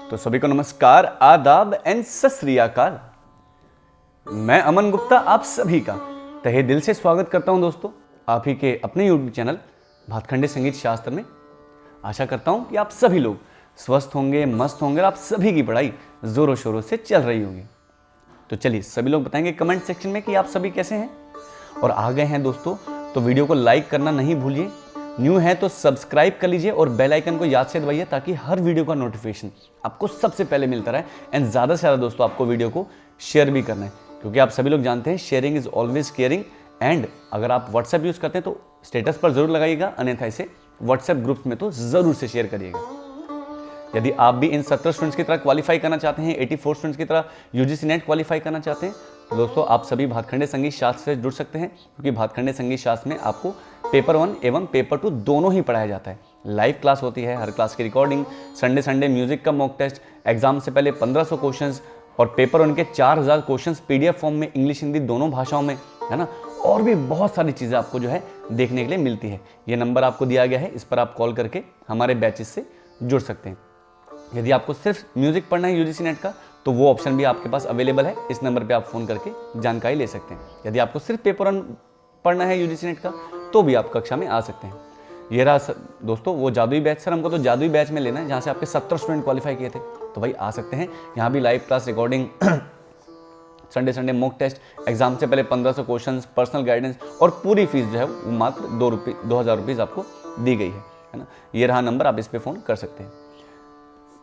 तो सभी को नमस्कार, आदाब एंड सत श्री अकाल। मैं अमन गुप्ता आप सभी का तहे दिल से स्वागत करता हूं दोस्तों, आप ही के अपने YouTube चैनल भातखंडे संगीत शास्त्र में। आशा करता हूं कि आप सभी लोग स्वस्थ होंगे, मस्त होंगे और आप सभी की पढ़ाई जोरों शोरों से चल रही होगी। तो चलिए सभी लोग बताएंगे कमेंट सेक्शन में कि आप सभी कैसे हैं। और आ गए हैं दोस्तों तो वीडियो को लाइक करना नहीं भूलिए, न्यू है तो सब्सक्राइब कर लीजिए और बेल आइकन को याद से दबाइए ताकि हर वीडियो का नोटिफिकेशन आपको सबसे पहले मिलता रहे। एंड ज़्यादा से ज़्यादा दोस्तों आपको वीडियो को शेयर भी करना है, क्योंकि आप सभी लोग जानते हैं sharing is always caring. And अगर आप व्हाट्सएप यूज़ करते हैं तो स्टेटस पर जरूर लगाइएगा, अन्यथा इसे व्हाट्सएप ग्रुप में तो ज़रूर से शेयर करिएगा। यदि आप भी इन 70 स्टूडेंट्स की तरह क्वालिफाई करना चाहते हैं, 84 स्टूडेंट्स की तरह यूजीसी नेट क्वालिफाई करना चाहते हैं, तो दोस्तों आप सभी भातखंडे संगीत शास्त्र से जुड़ सकते हैं, क्योंकि भातखंडे संगीत शास्त्र में आपको पेपर 1 एवं पेपर 2 दोनों ही पढ़ाया जाता है। लाइव क्लास होती है, हर क्लास की रिकॉर्डिंग, संडे म्यूजिक का मॉक टेस्ट, एग्जाम से पहले 1500 क्वेश्चंस और पेपर 1 के 4000 क्वेश्चंस पीडीएफ फॉर्म में इंग्लिश हिंदी दोनों भाषाओं में, है ना। और भी बहुत सारी चीज़ें आपको जो है देखने के लिए मिलती है। ये नंबर आपको दिया गया है, इस पर आप कॉल करके हमारे बैचेस से जुड़ सकते हैं। यदि आपको सिर्फ म्यूजिक पढ़ना है यूजीसी नेट का, तो वो ऑप्शन भी आपके पास अवेलेबल है, इस नंबर पे आप फ़ोन करके जानकारी ले सकते हैं। यदि आपको सिर्फ पेपर 1 पढ़ना है यूजीसी नेट का, तो भी आप कक्षा में आ सकते हैं। ये रहा दोस्तों वो जादुई बैच। सर हमको तो जादुई बैच में लेना है जहाँ से आपके 70 स्टूडेंट क्वालिफाई किए थे, तो भाई आ सकते हैं। यहाँ भी live class recording, Sunday mock test, exam से पहले 1500 क्वेश्चन, पर्सनल गाइडेंस और पूरी फीस जो है वो मात्र 2000 रुपीज़ आपको दी गई है ना। ये रहा नंबर, आप इस पर फ़ोन कर सकते हैं।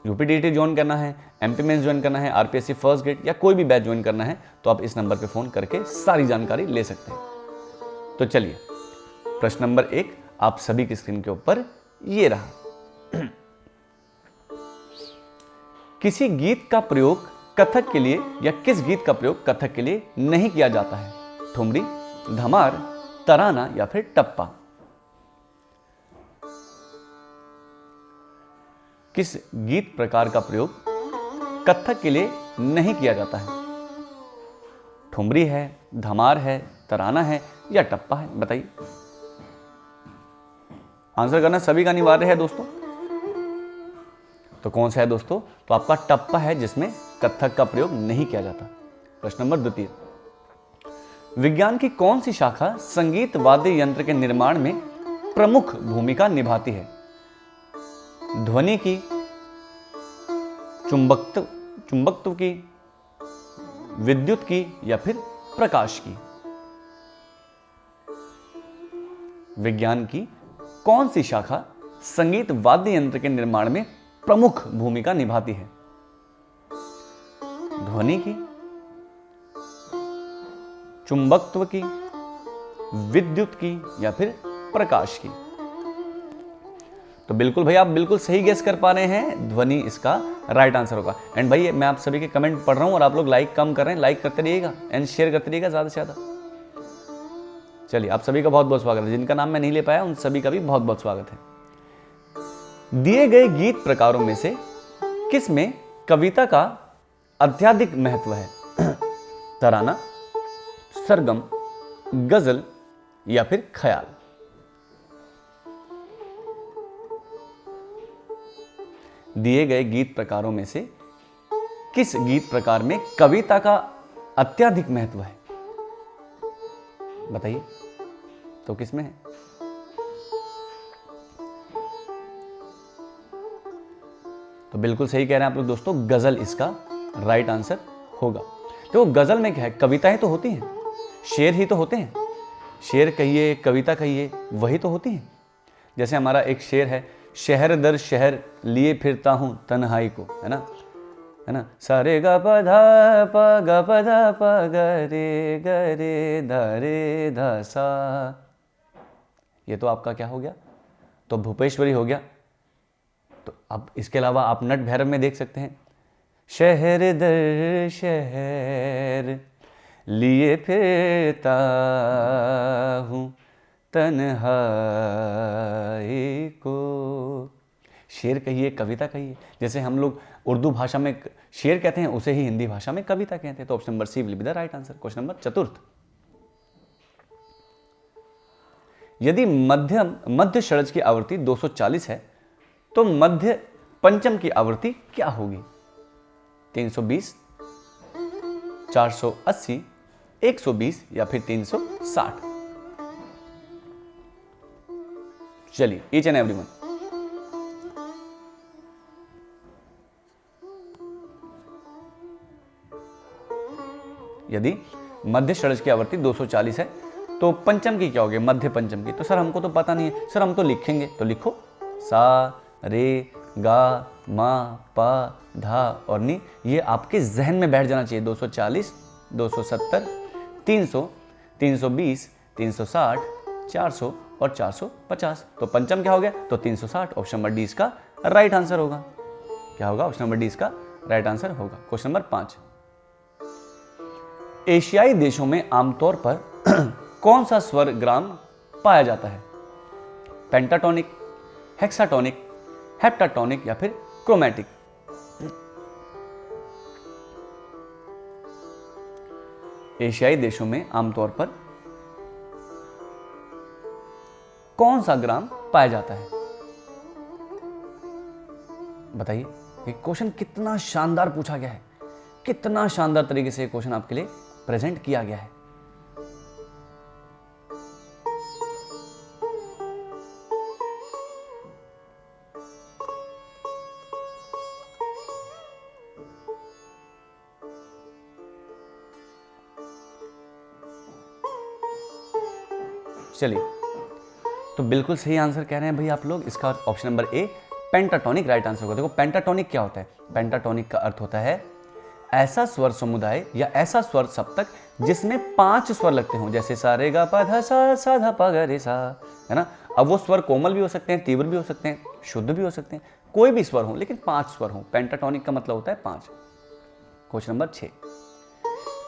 यूपीडीटी ज्वाइन करना है, एमपी मेंस ज्वाइन करना है, आरपीएससी फर्स्ट ग्रेड या कोई भी बैच ज्वाइन करना है, तो आप इस नंबर पे फ़ोन करके सारी जानकारी ले सकते हैं। तो चलिए प्रश्न नंबर 1 आप सभी की स्क्रीन के ऊपर ये रहा। किसी गीत का प्रयोग कथक के लिए या किस गीत का प्रयोग कथक के लिए नहीं किया जाता है? ठुमरी, धमार, तराना या फिर टप्पा। किस गीत प्रकार का प्रयोग कथक के लिए नहीं किया जाता है? ठुमरी है, धमार है, तराना है या टप्पा है? बताइए। आंसर करना सभी का अनिवार्य है दोस्तों। तो कौन सा है दोस्तों? तो आपका टप्पा है, जिसमें कथक का प्रयोग नहीं किया जाता। प्रश्न नंबर 2, विज्ञान की कौन सी शाखा संगीत वाद्य यंत्र के निर्माण में प्रमुख भूमिका निभाती है? ध्वनि की, चुंबकत्व की, विद्युत की या फिर प्रकाश की? विज्ञान की कौन सी शाखा संगीत वाद्य यंत्र के निर्माण में प्रमुख भूमिका निभाती है? ध्वनि की, चुंबकत्व की, विद्युत की या फिर प्रकाश की? तो बिल्कुल भाई आप बिल्कुल सही गेस कर पा रहे हैं, ध्वनि इसका राइट आंसर होगा। एंड भाई मैं आप सभी के कमेंट पढ़ रहा हूं और आप लोग लाइक कम कर रहे हैं, लाइक करते रहिएगा एंड शेयर करते रहिएगा ज़्यादा से ज़्यादा। चलिए आप सभी का बहुत बहुत स्वागत है, जिनका नाम मैं नहीं ले पाया उन सभी का भी बहुत बहुत स्वागत है। दिए गए गीत प्रकारों में से किस में कविता का अत्यधिक महत्व है? तराना, सरगम, गजल या फिर ख्याल? दिए गए गीत प्रकारों में से किस गीत प्रकार में कविता का अत्यधिक महत्व है? बताइए तो किस में है? तो बिल्कुल सही कह रहे हैं आप लोग दोस्तों, गजल इसका राइट आंसर होगा। तो गजल में क्या है, कविताएं तो होती हैं, शेर ही तो होते हैं। शेर कहिए, कविता कहिए, वही तो होती हैं। जैसे हमारा एक शेर है, शहर दर शहर लिए फिरता हूं तन्हाई को, है ना। सारे ग प ध प ग रे ध रे ध सा। ये तो आपका क्या हो गया? तो भूपेश्वरी हो गया। तो अब इसके अलावा आप नट भैरव में देख सकते हैं, शहर दर शहर लिए फिरता हूं तन्हाई को। शेर कहिए, कविता कहिए। जैसे हम लोग उर्दू भाषा में शेर कहते हैं, उसे ही हिंदी भाषा में कविता कहते हैं। तो option number C will be the right answer. Question number 4, यदि मध्य षड्ज की आवृत्ति 240 है तो मध्य पंचम की आवृत्ति क्या होगी? 320, 480, 120 या फिर 360? चलिए, ईच एंड एवरीवन। यदि मध्य षड्ज की आवृत्ति 240 है तो पंचम की क्या होगी? मध्य पंचम की। तो सर हमको तो पता नहीं है। सर हम तो लिखेंगे, तो लिखो सा रे गा मा पा धा और नी। ये आपके जहन में बैठ जाना चाहिए। 240, 270, 300, 320, 360, 400 और 450। तो पंचम क्या हो गया? तो 360। ऑप्शन नंबर डी इसका राइट आंसर होगा। क्या होगा? ऑप्शन नंबर डी इसका राइट आंसर होगा। क्वेश्चन नंबर 5, एशियाई देशों में आमतौर पर कौन सा स्वर ग्राम पाया जाता है? पेंटाटोनिक, हेक्साटोनिक, हेप्टाटोनिक या फिर क्रोमैटिक? एशियाई देशों में आमतौर पर कौन सा ग्राम पाया जाता है? बताइए। ये क्वेश्चन कितना शानदार पूछा गया है, कितना शानदार तरीके से ये क्वेश्चन आपके लिए प्रेजेंट किया गया है। चलिए, तो बिल्कुल सही आंसर कह रहे हैं भाई आप लोग। इसका option number A pentatonic right answer होगा। देखो पेंटाटोनिक क्या होता है? पेंटाटोनिक का अर्थ होता है ऐसा स्वर समुदाय या ऐसा स्वर सप्तक जिसमें 5 स्वर लगते हों, जैसे सा रे गा पा धा सा धा पा गा रे सा, है ना। अब वो स्वर कोमल भी हो सकते हैं, तीव्र भी हो सकते हैं, शुद्ध भी हो सकते हैं, कोई भी स्वर हो, लेकिन 5 स्वर हो। पेंटाटोनिक का मतलब होता है 5। क्वेश्चन नंबर 6,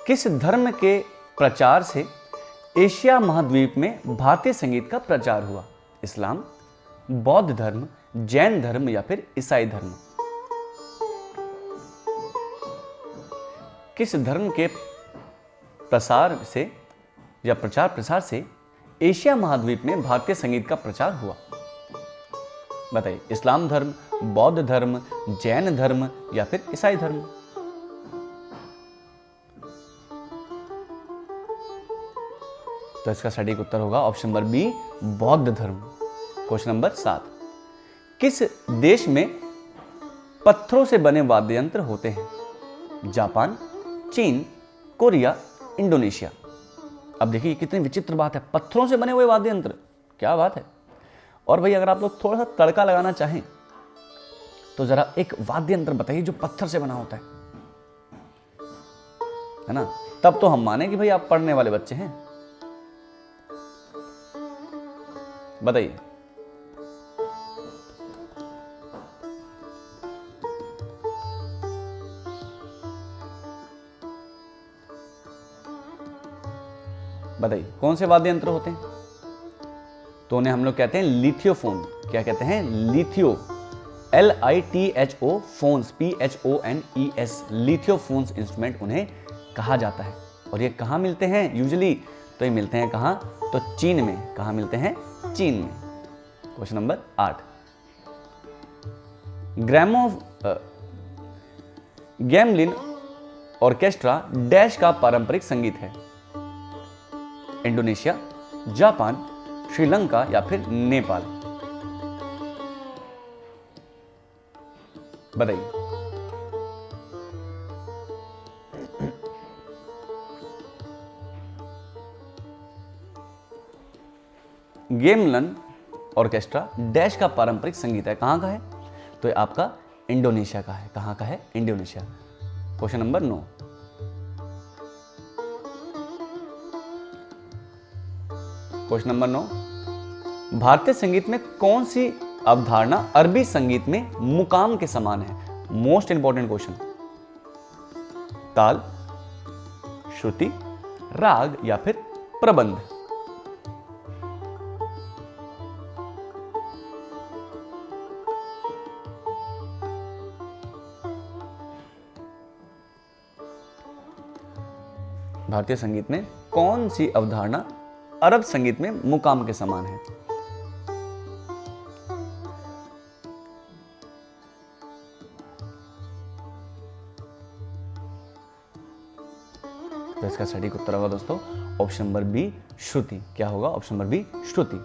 किस धर्म के प्रचार से एशिया महाद्वीप में भारतीय संगीत का प्रचार हुआ? इस्लाम, बौद्ध धर्म, जैन धर्म या फिर ईसाई धर्म? किस धर्म के प्रसार से या प्रचार प्रसार से एशिया महाद्वीप में भारतीय संगीत का प्रचार हुआ? बताइए। इस्लाम धर्म, बौद्ध धर्म, जैन धर्म या फिर ईसाई धर्म? तो इसका सटीक उत्तर होगा ऑप्शन नंबर बी बौद्ध धर्म। क्वेश्चन नंबर 7, किस देश में पत्थरों से बने वाद्य यंत्र होते हैं? जापान, चीन, कोरिया, इंडोनेशिया? अब देखिए कितनी विचित्र बात है, पत्थरों से बने हुए वाद्य यंत्र, क्या बात है। और भाई अगर आप लोग थोड़ा सा तड़का लगाना चाहें तो जरा एक वाद्य यंत्र बताइए जो पत्थर से बना होता है ना। तब तो हम माने कि भाई आप पढ़ने वाले बच्चे हैं। बताइए। बताइए कौन से वाद्य यंत्र होते हैं? तो उन्हें हम लोग कहते हैं लिथियोफोन। क्या कहते हैं? लिथियो, LITHO फोन्स, PHONES, लिथियोफोन्स इंस्ट्रूमेंट उन्हें कहा जाता है। और ये कहाँ मिलते हैं यूजुअली? तो ये मिलते हैं कहाँ? तो चीन में। कहाँ मिलते हैं? चीन में। Question number 8, Gamlin orchestra dash का पारंपरिक संगीत है? इंडोनेशिया, जापान, श्रीलंका या फिर नेपाल? बताइए। गैमलिन ऑर्केस्ट्रा डैश का पारंपरिक संगीत है, कहां का है? तो ये आपका इंडोनेशिया का है। कहां का है? Indonesia. Question number 9, question number 9, भारतीय संगीत में कौन सी अवधारणा अरबी संगीत में मुकाम के समान है? Most important question. ताल, श्रुति, राग या फिर प्रबंध? भारतीय संगीत में कौन सी अवधारणा अरब संगीत में मुकाम के समान है? तो इसका सटीक उत्तर होगा दोस्तों ऑप्शन नंबर बी श्रुति। क्या होगा? ऑप्शन नंबर बी श्रुति।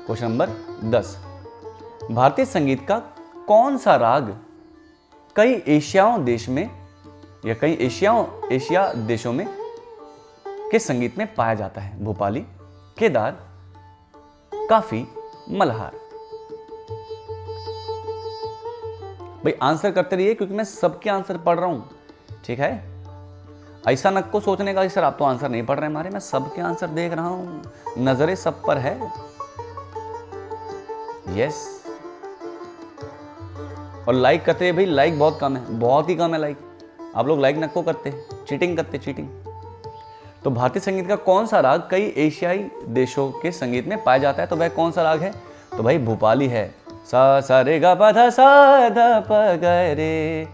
क्वेश्चन नंबर 10, भारतीय संगीत का कौन सा राग कई एशिया देशों में के संगीत में पाया जाता है? भोपाली, केदार, काफी, मल्हार। भाई आंसर करते रहिए क्योंकि मैं सबके आंसर पढ़ रहा हूं, ठीक है? ऐसा न को सोचने का कि सर आप तो आंसर नहीं पढ़ रहे हमारे, मैं सबके आंसर देख रहा हूं, नजरें सब पर है। यस, और लाइक करते हैं भाई, लाइक बहुत कम है, बहुत ही कम है लाइक। आप लोग लाइक नको करते, चीटिंग करते, चीटिंग। तो भारतीय संगीत का कौन सा राग कई एशियाई देशों के संगीत में पाया जाता है? तो वह कौन सा राग है? तो भाई भोपाली है। सा रे गा पा धा सा धा प ग रे,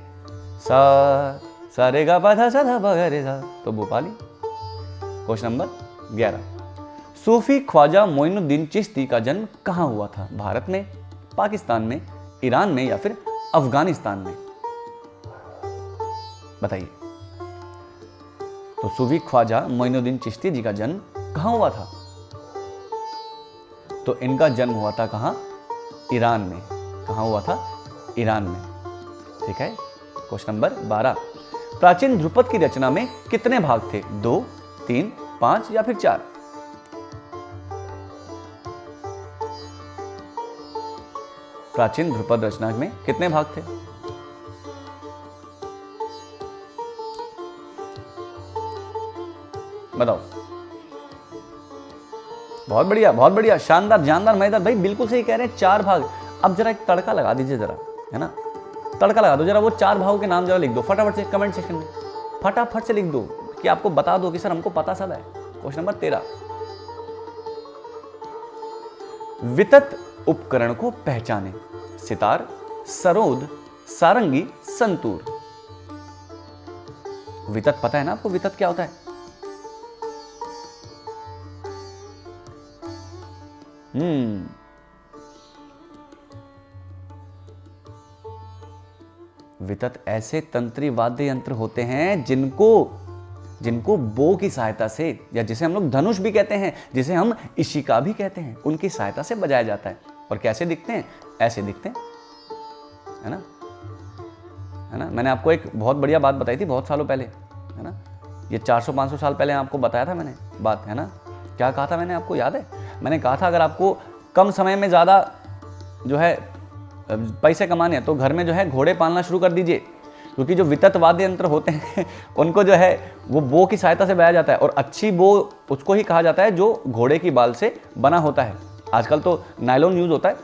सा रे गा पा धा सा धा प ग रे सा, तो भोपाली। क्वेश्चन नंबर 11, सूफी ख्वाजा मोइनुद्दीन चिश्ती का जन्म कहां हुआ था? भारत में, पाकिस्तान में, ईरान में या फिर अफगानिस्तान में? बताइए। तो सूफी ख्वाजा मोइनुद्दीन चिश्ती जी का जन्म कहां हुआ था? तो इनका जन्म हुआ था कहां? ईरान में। कहां हुआ था? ईरान में, ठीक है। क्वेश्चन नंबर 12, प्राचीन ध्रुपद की रचना में कितने भाग थे? 2, 3, 5 या फिर 4? प्राचीन ध्रुपद रचना में कितने भाग थे? बताओ। बहुत बढ़िया, बहुत बढ़िया, शानदार, जानदार, मजेदार। भाई बिल्कुल सही कह रहे हैं, 4 भाग। अब जरा एक तड़का लगा दीजिए जरा, है ना? तड़का लगा दो जरा, वो 4 भागों के नाम जरा लिख दो फटाफट से कमेंट सेक्शन में, फटाफट से लिख दो कि आपको बता दो कि सर हमको पता सब है। क्वेश्चन नंबर 13, वितत उपकरण को पहचाने? सितार, सरोद, सारंगी, संतूर। वितत पता है ना आपको? वितत क्या होता है? वितत ऐसे तंत्री वाद्य यंत्र होते हैं जिनको बो की सहायता से, या जिसे हम लोग धनुष भी कहते हैं, जिसे हम इशिका भी कहते हैं, उनकी सहायता से बजाया जाता है। और कैसे दिखते हैं? ऐसे दिखते हैं, है ना? है ना? मैंने आपको एक बहुत बढ़िया बात बताई थी बहुत सालों पहले, है ना? ये 400-500 साल पहले आपको बताया था मैंने बात, है ना? क्या कहा था मैंने, आपको याद है? मैंने कहा था अगर आपको कम समय में ज़्यादा जो है पैसे कमाने हैं तो घर में जो है घोड़े पालना शुरू कर दीजिए, क्योंकि जो वितत वाद्य यंत्र होते हैं उनको जो है वो बो की सहायता से बजाया जाता है, और अच्छी बो उसको ही कहा जाता है जो घोड़े की बाल से बना होता है। आजकल तो नायलॉन यूज़ होता है,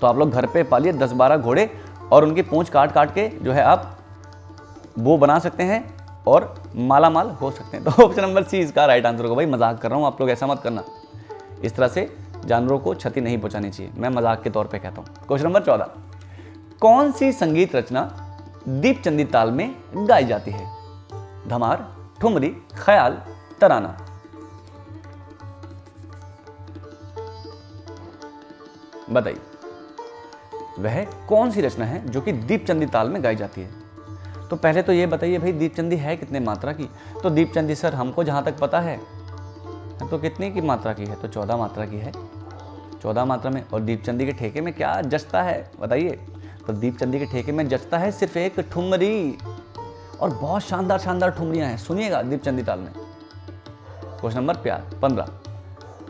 तो आप लोग घर पे पालिए 10-12 घोड़े, और उनकी पूंछ काट काट के जो है आप बो बना सकते हैं और माला माल हो सकते हैं। तो ऑप्शन नंबर सी इसका राइट आंसर होगा। भाई मजाक कर रहा हूँ, आप लोग ऐसा मत करना, इस तरह से जानवरों को क्षति नहीं पहुंचानी चाहिए, मैं मजाक के तौर पे कहता हूं। क्वेश्चन नंबर 14, कौन सी संगीत रचना दीपचंदी ताल में गाई जाती है? धमार, ठुमरी, ख्याल, तराना। बताइए, वह कौन सी रचना है जो कि दीपचंदी ताल में गाई जाती है? तो पहले तो ये बताइए भाई, दीपचंदी है कितने मात्रा की? तो दीपचंदी सर हमको जहां तक पता है तो कितनी की मात्रा की है? तो 14 मात्रा की है, 14 मात्रा में। और दीपचंदी के ठेके में क्या जचता है बताइए? तो दीपचंदी के ठेके में जचता है सिर्फ एक ठुमरी, और बहुत शानदार शानदार ठुमरियां हैं, सुनिएगा दीपचंदी ताल में। क्वेश्चन नंबर 15,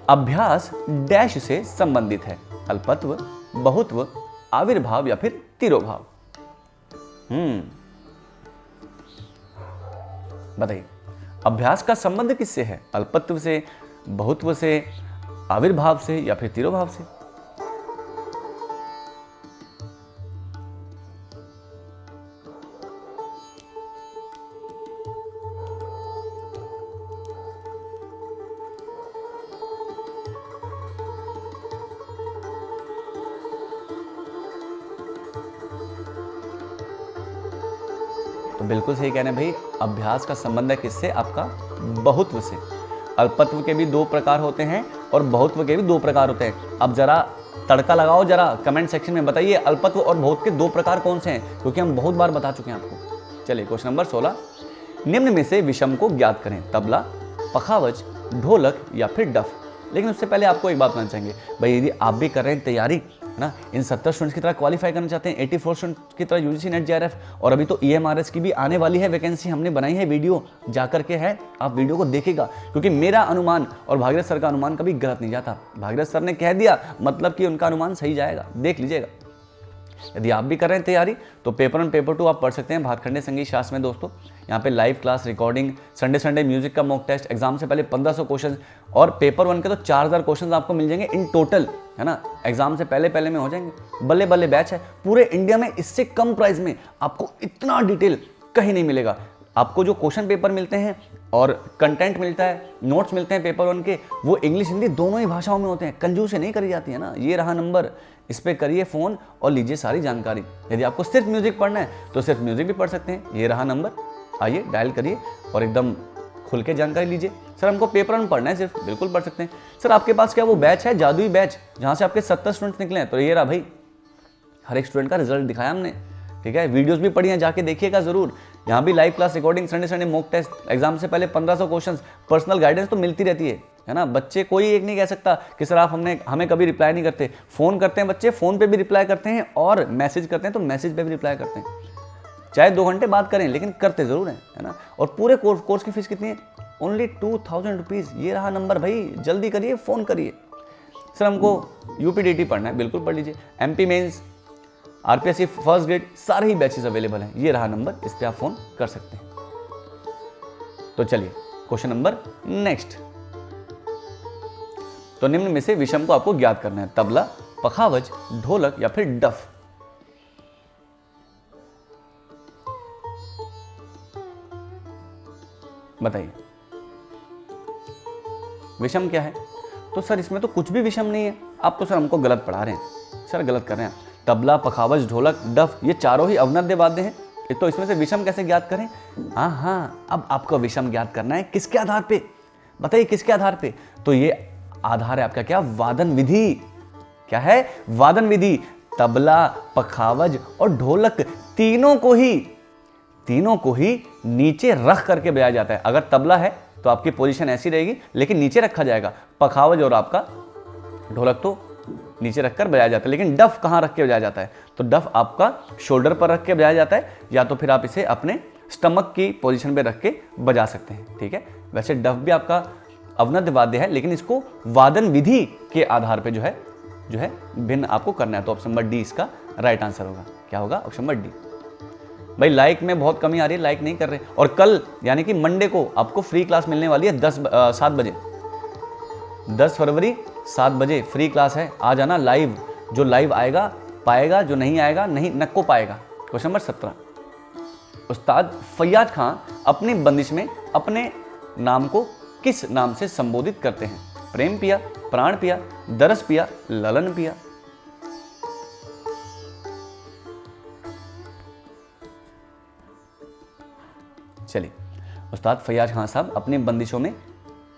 अभ्यास डैश से संबंधित है? अल्पत्व, बहुत्व, आविर्भाव या फिर तिरोभाव? बताइए, अभ्यास का संबंध किससे है? अल्पत्व से, बहुत्व से, आविर्भाव से या फिर तिरोभाव से? तो बिल्कुल सही कह रहे हैं भाई, अभ्यास का संबंध है किससे? आपका बहुत्व से। अल्पत्व के भी 2 प्रकार होते हैं और बहुत्व के भी 2 प्रकार होते हैं। अब जरा तड़का लगाओ, जरा कमेंट सेक्शन में बताइए अल्पत्व और बहुत्व के 2 प्रकार कौन से हैं, क्योंकि हम बहुत बार बता चुके हैं आपको। चलिए क्वेश्चन नंबर 16, निम्न में से विषम को ज्ञात करें। तबला, पखावज, ढोलक या फिर डफ। लेकिन उससे पहले आपको एक बात बताना चाहेंगे भाई, यदि आप भी कर रहे हैं तैयारी है ना, इन 70 स्टूडेंट्स की तरह क्वालिफाई करना चाहते हैं, 84 स्टूडेंट्स की तरह यूजीसी नेट जेआरएफ, और अभी तो ईएमआरएस की भी आने वाली है वैकेंसी, हमने बनाई है, वीडियो जाकर के है, आप वीडियो को देखिएगा, क्योंकि मेरा अनुमान और भागीरथ सर का अनुमान कभी गलत नहीं जाता। भागीरथ सर ने कह दिया मतलब कि उनका अनुमान सही जाएगा, देख लीजिएगा। यदि आप भी कर रहे हैं तैयारी तो पेपर 1 पेपर 2 आप पढ़ सकते हैं भातखंडे संगीत शास्त्र में दोस्तों। यहाँ पे live class, recording, Sunday music का मॉक टेस्ट, एग्जाम से पहले 1500 क्वेश्चन और पेपर 1 के तो 4000 क्वेश्चन आपको मिल जाएंगे इन टोटल, है ना, एग्जाम से पहले में हो जाएंगे। बल्ले बल्ले बैच है पूरे इंडिया में, इससे कम प्राइस में आपको इतना डिटेल कहीं नहीं मिलेगा। आपको जो क्वेश्चन पेपर मिलते हैं और कंटेंट मिलता है, नोट्स मिलते हैं पेपर 1 के, वो इंग्लिश हिंदी दोनों ही भाषाओं में होते हैं, कंजूसी नहीं करी जाती है ना। ये रहा नंबर, इस पे करिए फ़ोन और लीजिए सारी जानकारी। यदि आपको सिर्फ म्यूजिक पढ़ना है तो सिर्फ म्यूजिक भी पढ़ सकते हैं, ये रहा नंबर, आइए डायल करिए और एकदम खुल के जानकारी लीजिए। सर हमको पेपर 1 पढ़ना है सिर्फ, बिल्कुल पढ़ सकते हैं। सर आपके पास क्या वो बैच है, जादुई बैच, जहाँ से आपके 70 स्टूडेंट्स निकले हैं? तो ये रहा भाई, हर एक स्टूडेंट का रिजल्ट दिखाया हमने, ठीक है। वीडियोस भी पढ़ी हैं, जाके देखिएगा जरूर। यहाँ भी live class, recording, Sunday mock test, exam से पहले 1500 क्वेश्चंस, पर्सनल गाइडेंस तो मिलती रहती है ना। बच्चे कोई एक नहीं कह सकता कि सर आप हमें कभी रिप्लाई नहीं करते। फ़ोन करते हैं बच्चे, फ़ोन पे भी रिप्लाई करते हैं, और मैसेज करते हैं तो मैसेज पे भी रिप्लाई करते हैं। चाहे 2 घंटे बात करें लेकिन करते ज़रूर हैं, है ना। और पूरे कोर्स की फीस कितनी है? Only 2000 rupees. ये रहा नंबर भाई, जल्दी करिए, फ़ोन करिए। सर हमको यूपीडीटी पढ़ना है, बिल्कुल पढ़ लीजिए। MP mains, RPSC first grade, सारे ही बैचेस अवेलेबल हैं। ये रहा नंबर, इस पर आप फ़ोन कर सकते हैं। तो चलिए क्वेश्चन नंबर नेक्स्ट। तो निम्न में से विषम को आपको ज्ञात करना है। तबला, पखावज, ढोलक या फिर डफ। बताइए विषम क्या है? तो सर इसमें तो कुछ भी विषम नहीं है, आप तो सर हमको गलत पढ़ा रहे हैं। सर गलत कर रहे हैं। तबला, पखावज, ढोलक, डफ, ये चारों ही अवनद्य वाद्य हैं, तो इसमें से विषम कैसे ज्ञात करें? हाँ, अब आपको विषम ज्ञात करना है। किसके आधार पे बताइए, किसके आधार पे? तो ये आधार है आपका क्या? वादन विधि। क्या है? वादन विधि। तबला, पखावज और ढोलक तीनों को ही नीचे रख करके बजाया जाता है। अगर तबला है तो आपकी पोजीशन ऐसी रहेगी, लेकिन नीचे रखा जाएगा। पखावज और आपका ढोलक तो नीचे रखकर बजाया जाता है, लेकिन डफ कहाँ रख के बजाया जाता है? तो डफ आपका शोल्डर पर रख के बजाया जाता है, या तो फिर आप इसे अपने स्टमक की पोजीशन पे रख के बजा सकते हैं, ठीक है। वैसे डफ भी आपका अवनद्य वाद्य है, लेकिन इसको वादन विधि के आधार पे जो है भिन्न आपको करना है। तो ऑप्शन नंबर डी इसका राइट आंसर होगा। क्या होगा? Option number D. भाई लाइक में बहुत कमी आ रही है, लाइक नहीं कर रहे। और कल यानी कि मंडे को आपको फ्री क्लास मिलने वाली है 7 बजे, 10 फरवरी 7 बजे फ्री क्लास है। आ जाना लाइव, जो लाइव आएगा पाएगा, जो नहीं आएगा नहीं नको पाएगा। Question number 17। उस्ताद फैयाज खां अपनी बंदिश में अपने नाम को किस नाम से संबोधित करते हैं? प्रेम पिया, प्राण पिया, दरस पिया, ललन पिया। चलिए, उस्ताद फैयाज खां साहब अपनी बंदिशों में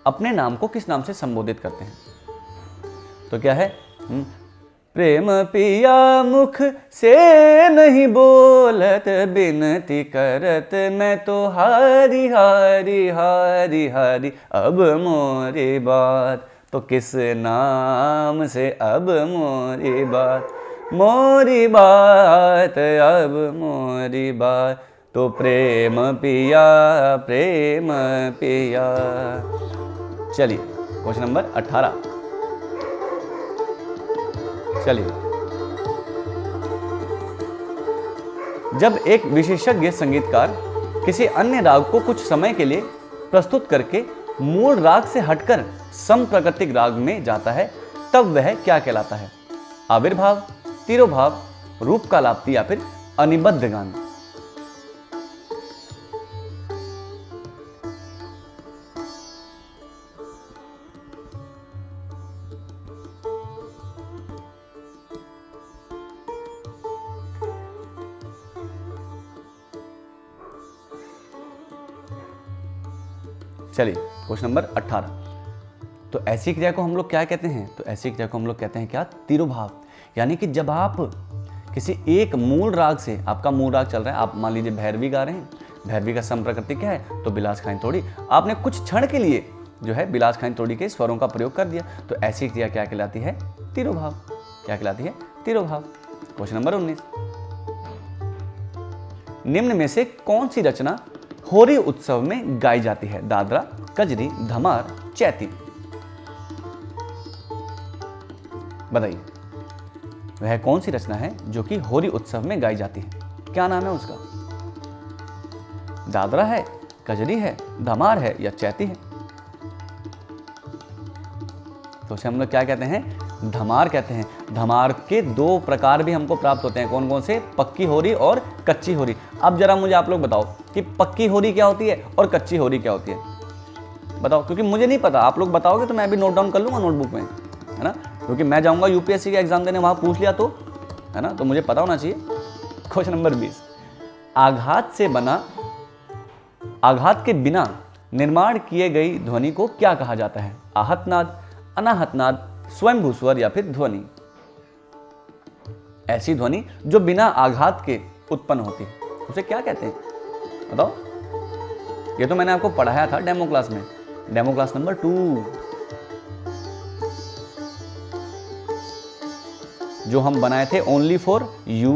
अपने नाम को किस नाम से संबोधित करते हैं? तो क्या है? प्रेम पिया मुख से नहीं बोलत, बिनती करत मैं तो हारी हारी हारी हारी, अब मोरी बात तो किस नाम से, अब मोरी बात अब मोरी बात, तो प्रेम पिया प्रेम पिया। चलिए क्वेश्चन नंबर 18। चलिए, जब एक विशेषज्ञ संगीतकार किसी अन्य राग को कुछ समय के लिए प्रस्तुत करके मूल राग से हटकर समप्राकृतिक राग में जाता है, तब वह क्या कहलाता है? आविर्भाव, तिरोभाव, रूप का लाप्ति या फिर अनिबद्ध गान। चलिए क्वेश्चन नंबर 18। तो ऐसी क्रिया को हम लोग क्या कहते हैं? तो ऐसी क्रिया को हम लोग कहते हैं क्या? तिरोभाव। यानी कि जब आप किसी एक मूल राग से, आपका मूल राग चल रहा है, आप मान लीजिए भैरवी गा रहे हैं, भैरवी का सम प्रकृति क्या है, तो बिलास खाइन तोड़ी। आपने कुछ क्षण के लिए जो है बिलास खाइन तोड़ी के स्वरों का प्रयोग कर दिया, तो ऐसी क्रिया क्या कहलाती है, तिरोभाव। क्या कहलाती है, तिरोभाव। क्वेश्चन नंबर 19, निम्न में से कौन सी रचना होरी उत्सव में गाई जाती है, दादरा, कजरी, धमार, चैती। बताइए वह कौन सी रचना है जो कि होरी उत्सव में गाई जाती है, क्या नाम है उसका। दादरा है, कजरी है, धमार है या चैती है। तो उसे हम लोग क्या कहते हैं, धमार कहते हैं। धमार के दो प्रकार भी हमको प्राप्त होते हैं, कौन कौन से, पक्की होरी और कच्ची होरी। अब जरा मुझे आप लोग बताओ कि पक्की होरी क्या होती है और कच्ची होरी क्या होती है, बताओ, क्योंकि मुझे नहीं पता। आप लोग बताओगे तो मैं भी नोट डाउन कर लूंगा नोटबुक में, है ना, क्योंकि मैं जाऊंगा यूपीएससी का एग्जाम देने, वहां पूछ लिया तो, है ना, तो मुझे पता होना चाहिए। क्वेश्चन नंबर 20, आघात के बिना निर्माण किए गई ध्वनि को क्या कहा जाता है, आहत नाद, अनाहत नाद, स्वयंभू स्वर या फिर ध्वनि। ऐसी ध्वनि जो बिना आघात के उत्पन्न होती है उसे क्या कहते हैं, बताओ। ये तो मैंने आपको पढ़ाया था डेमो क्लास में, डेमो क्लास नंबर 2, जो हम बनाए थे ओनली फॉर यू।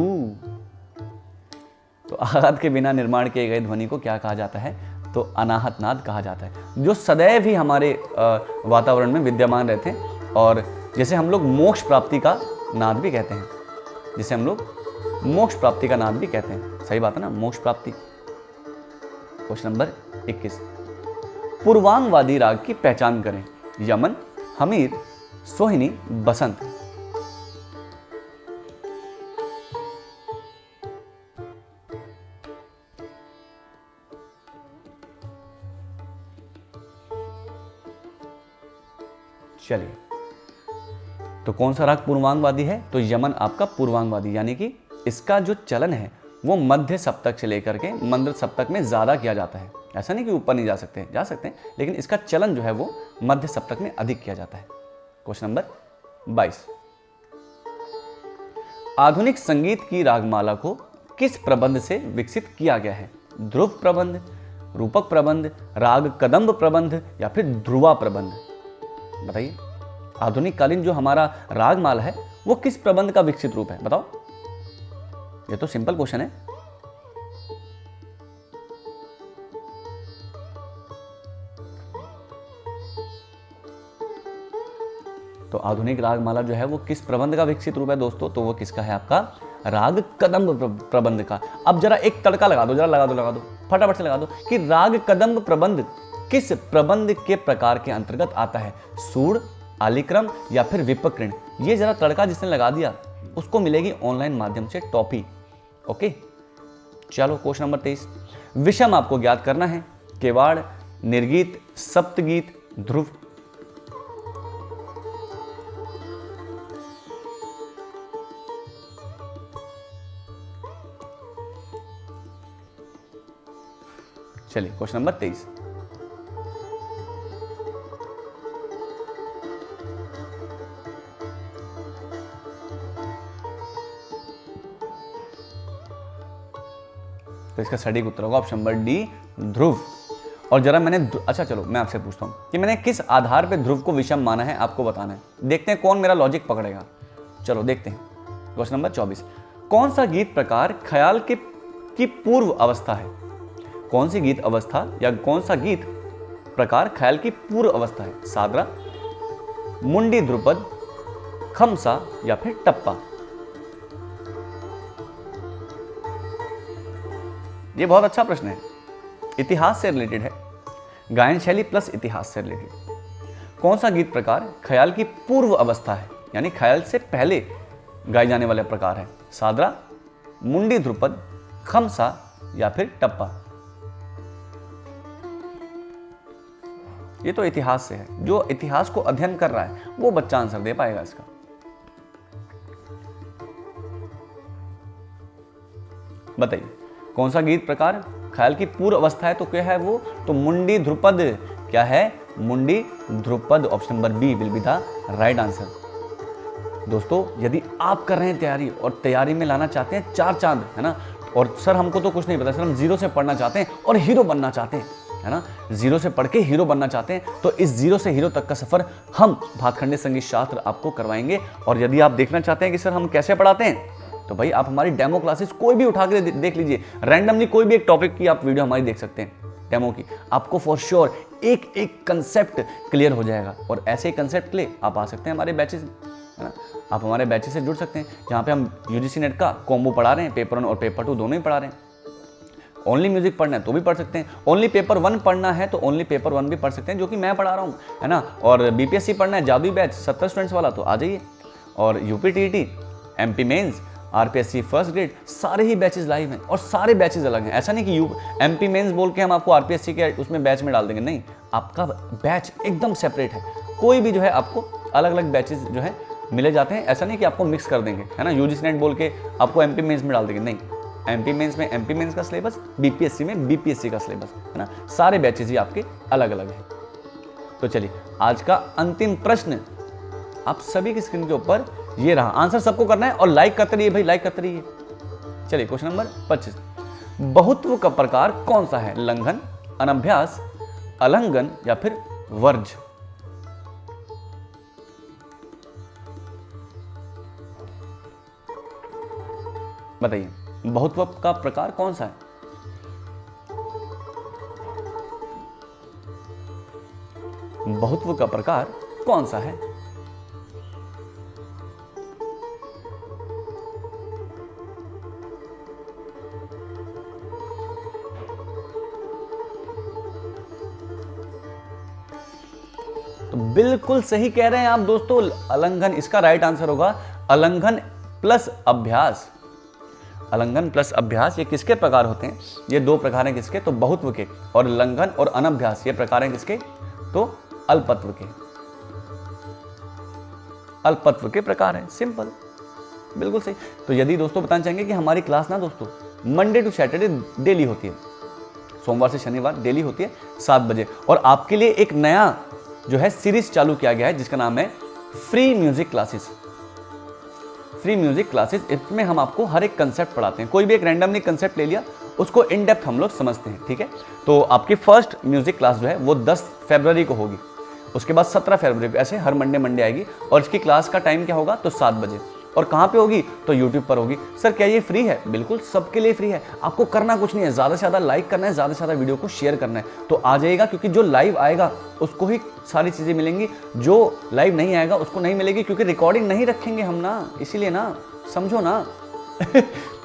तो आघात के बिना निर्माण किए गए ध्वनि को क्या कहा जाता है, तो अनाहत नाद कहा जाता है, जो सदैव ही हमारे वातावरण में विद्यमान रहते हैं, और जैसे हम लोग मोक्ष प्राप्ति का नाद भी कहते हैं, जिसे हम लोग मोक्ष प्राप्ति का नाद भी कहते हैं। सही बात है ना, मोक्ष प्राप्ति। क्वेश्चन नंबर 21, पूर्वांगवादी राग की पहचान करें, यमन, हमीर, सोहिनी, बसंत। चलिए, तो कौन सा राग पूर्वांगवादी है, तो यमन आपका पूर्वांगवादी, यानी कि इसका जो चलन है वो मध्य सप्तक से लेकर के मंद्र सप्तक में ज्यादा किया जाता है। ऐसा नहीं कि ऊपर नहीं जा सकते, जा सकते हैं, लेकिन इसका चलन जो है वो मध्य सप्तक में अधिक किया जाता है। क्वेश्चन नंबर 22, आधुनिक संगीत की रागमाला को किस प्रबंध से विकसित किया गया है, ध्रुव प्रबंध, रूपक प्रबंध, राग कदम्ब प्रबंध या फिर ध्रुवा प्रबंध। बताइए, आधुनिक कालीन जो हमारा रागमाला है वो किस प्रबंध का विकसित रूप है, बताओ। ये तो सिंपल क्वेश्चन है। तो आधुनिक रागमाला जो है वो किस प्रबंध का विकसित रूप है दोस्तों, तो वो किसका है, आपका राग कदम्ब प्रबंध का। अब जरा एक तड़का लगा दो, जरा लगा दो फटाफट से लगा दो कि राग कदम्ब प्रबंध किस प्रबंध के प्रकार के अंतर्गत आता है, सूड़, आलिक्रम या फिर विपक्रण। ये जरा तड़का जिसने लगा दिया उसको मिलेगी ऑनलाइन माध्यम से टॉपी। ओके, चलो क्वेश्चन नंबर 23, विषम आपको ज्ञात करना है, केवाड़, निर्गीत, सप्तगीत, ध्रुव। चलिए क्वेश्चन नंबर 23, तो इसका सटीक उत्तर होगा ऑप्शन नंबर डी, ध्रुव। और जरा मैंने, अच्छा चलो मैं आपसे पूछता हूँ कि मैंने किस आधार पे ध्रुव को विषम माना है, आपको बताना है। देखते हैं कौन मेरा लॉजिक पकड़ेगा। चलो देखते हैं। क्वेश्चन नंबर 24, कौन सा गीत प्रकार ख्याल की पूर्व अवस्था है, कौन सी गीत अवस्था या कौन सा गीत प्रकार ख्याल की पूर्व अवस्था है, सादरा, मुंडी ध्रुपद, खमसा या फिर टप्पा। ये बहुत अच्छा प्रश्न है, इतिहास से रिलेटेड है, गायन शैली प्लस इतिहास से रिलेटेड। कौन सा गीत प्रकार ख्याल की पूर्व अवस्था है, यानी ख्याल से पहले गाए जाने वाले प्रकार है, सादरा, मुंडी ध्रुपद, खमसा या फिर टप्पा। ये तो इतिहास से है, जो इतिहास को अध्ययन कर रहा है वो बच्चा आंसर दे पाएगा इसका। बताइए कौन सा गीत प्रकार ख्याल की पूर्व अवस्था है, तो क्या है वो, तो मुंडी ध्रुपद। क्या है, मुंडी Dhrupad. Option number B will be the right answer. दोस्तों यदि आप कर रहे हैं तैयारी और तैयारी में लाना चाहते हैं 4 चांद, है ना, तो और सर हमको तो कुछ नहीं पता, सर हम जीरो से पढ़ना चाहते हैं और हीरो बनना चाहते हैं, है ना, जीरो से पढ़ के हीरो बनना चाहते हैं, तो इस जीरो से हीरो तक का सफर हम भातखंडे संगीत शास्त्र आपको करवाएंगे। और यदि आप देखना चाहते हैं कि सर हम कैसे पढ़ाते हैं, तो भाई आप हमारी डेमो क्लासेस कोई भी उठा के देख लीजिए, रैंडमली कोई भी एक टॉपिक की आप वीडियो हमारी देख सकते हैं डेमो की, आपको फॉर श्योर एक एक कंसेप्ट क्लियर हो जाएगा। और ऐसे ही कंसेप्ट के लिए आप आ सकते हैं हमारे बैचेस, है ना, आप हमारे बैचेस से जुड़ सकते हैं, जहाँ पे हम यूजीसी नेट का कॉम्बो पढ़ा रहे हैं, पेपर 1 और पेपर 2 दोनों ही पढ़ा रहे हैं। ओनली म्यूजिक पढ़ना है तो भी पढ़ सकते हैं, ओनली पेपर 1 पढ़ना है तो ओनली पेपर 1 भी पढ़ सकते हैं, जो कि मैं पढ़ा रहा हूँ, है ना। और बीपीएससी पढ़ना है, जादुई बैच 70 स्टूडेंट्स वाला, तो आ जाइए। और UP TET, MP mains, RPSC first grade, सारे ही बैचेस लाइव हैं और सारे बैचेस अलग हैं। ऐसा नहीं कि एमपी मेंस बोल के हम आपको आरपीएससी के उसमें बैच में डाल देंगे, नहीं, आपका बैच एकदम सेपरेट है। कोई भी जो है आपको अलग अलग बैचेस जो है मिले जाते हैं, ऐसा नहीं कि आपको मिक्स कर देंगे, है ना, यूजीसी नेट बोल के आपको एमपी मेंस में डाल देंगे, नहीं, एमपी मेंस में एमपी मेंस का सिलेबस, बीपीएससी में बीपीएससी का सिलेबस, है ना, सारे बैचेस ही आपके अलग अलग हैं। तो चलिए आज का अंतिम प्रश्न आप सभी की स्क्रीन के ऊपर ये रहा, आंसर सबको करना है और लाइक करते रहिए भाई, लाइक करते रहिए। चलिए क्वेश्चन नंबर 25, बहुत्व का प्रकार कौन सा है? लंघन, अनभ्यास, अलंघन या फिर वर्ज? बताइए बहुत्व का प्रकार कौन सा है? बहुत्व का प्रकार कौन सा है? तो बिल्कुल सही कह रहे हैं आप दोस्तों, अलंघन इसका राइट आंसर होगा। अलंघन प्लस अभ्यास, अलंघन प्लस अभ्यास ये किसके प्रकार होते हैं? ये दो प्रकार हैं किसके? तो बहुत्व के। और लंघन और अनभ्यास ये प्रकार हैं किसके? तो अल्पत्व के, अल्पत्व के प्रकार हैं। सिंपल, बिल्कुल सही। तो यदि दोस्तों बताना चाहेंगे कि हमारी क्लास ना दोस्तों मंडे टू सैटरडे डेली होती है, सोमवार से शनिवार डेली होती है 7 बजे। और आपके लिए एक नया जो है सीरीज चालू किया गया है जिसका नाम है free music classes. Free music classes, इसमें हम आपको हर एक कंसेप्ट पढ़ाते हैं। कोई भी एक रैंडमली कंसेप्ट ले लिया, उसको इन डेप्थ हम लोग समझते हैं, ठीक है। तो आपकी फर्स्ट म्यूजिक क्लास जो है वो 10 फरवरी को होगी, उसके बाद 17 फरवरी को, ऐसे हर मंडे आएगी। और इसकी क्लास का टाइम क्या होगा? तो 7 बजे। और कहाँ पे होगी? तो यूट्यूब पर होगी। सर क्या ये फ्री है? बिल्कुल सबके लिए फ्री है। आपको करना कुछ नहीं है, ज़्यादा से ज़्यादा लाइक करना है, ज़्यादा से ज़्यादा वीडियो को शेयर करना है। तो आ जाइएगा, क्योंकि जो लाइव आएगा उसको ही सारी चीज़ें मिलेंगी, जो लाइव नहीं आएगा उसको नहीं मिलेगी, क्योंकि रिकॉर्डिंग नहीं रखेंगे हम ना, इसीलिए ना, समझो ना।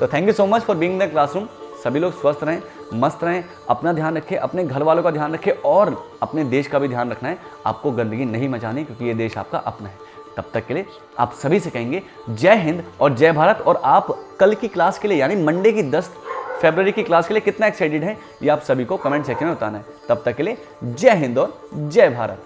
तो thank you so much for being the classroom. सभी लोग स्वस्थ रहें, मस्त रहें, अपना ध्यान रखें, अपने घर वालों का ध्यान रखें और अपने देश का भी ध्यान रखना है। आपको गंदगी नहीं मचानी, क्योंकि ये देश आपका अपना है। तब तक के लिए आप सभी से कहेंगे जय हिंद और जय भारत। और आप कल की क्लास के लिए यानी मंडे की 10 फरवरी की क्लास के लिए कितना एक्साइटेड हैं, ये आप सभी को कमेंट सेक्शन में बताना है। तब तक के लिए जय हिंद और जय भारत।